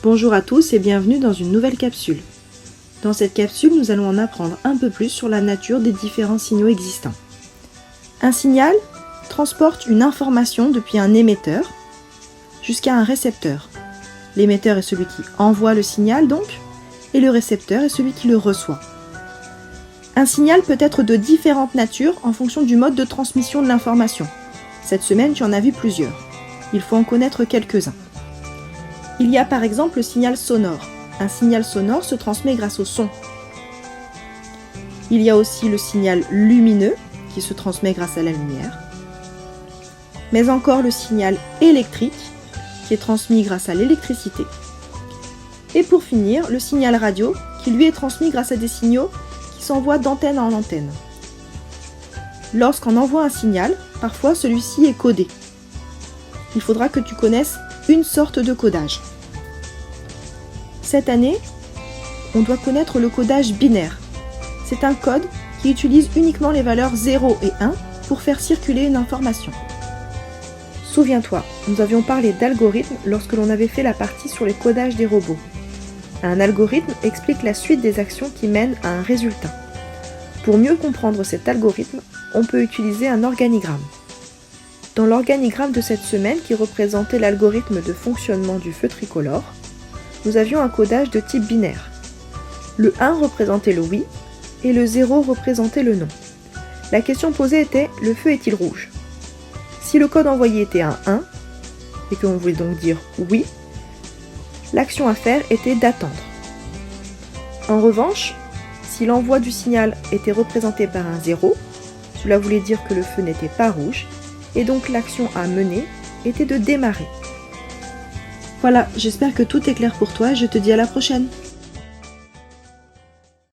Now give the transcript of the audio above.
Bonjour à tous et bienvenue dans une nouvelle capsule. Dans cette capsule, nous allons en apprendre un peu plus sur la nature des différents signaux existants. Un signal transporte une information depuis un émetteur jusqu'à un récepteur. L'émetteur est celui qui envoie le signal donc, et le récepteur est celui qui le reçoit. Un signal peut être de différentes natures en fonction du mode de transmission de l'information. Cette semaine, tu en as vu plusieurs. Il faut en connaître quelques-uns. Il y a par exemple le signal sonore. Un signal sonore se transmet grâce au son. Il y a aussi le signal lumineux qui se transmet grâce à la lumière. Mais encore le signal électrique qui est transmis grâce à l'électricité. Et pour finir, le signal radio qui lui est transmis grâce à des signaux qui s'envoient d'antenne en antenne. Lorsqu'on envoie un signal, parfois celui-ci est codé. Il faudra que tu connaisses une sorte de codage. Cette année, on doit connaître le codage binaire. C'est un code qui utilise uniquement les valeurs 0 et 1 pour faire circuler une information. Souviens-toi, nous avions parlé d'algorithme lorsque l'on avait fait la partie sur les codages des robots. Un algorithme explique la suite des actions qui mènent à un résultat. Pour mieux comprendre cet algorithme, on peut utiliser un organigramme. Dans l'organigramme de cette semaine qui représentait l'algorithme de fonctionnement du feu tricolore, nous avions un codage de type binaire. Le 1 représentait le oui et le 0 représentait le non. La question posée était « le feu est-il rouge ?» Si le code envoyé était un 1 et que l'on voulait donc dire oui, l'action à faire était d'attendre. En revanche, si l'envoi du signal était représenté par un 0, cela voulait dire que le feu n'était pas rouge et donc l'action à mener était de démarrer. Voilà, j'espère que tout est clair pour toi et je te dis à la prochaine.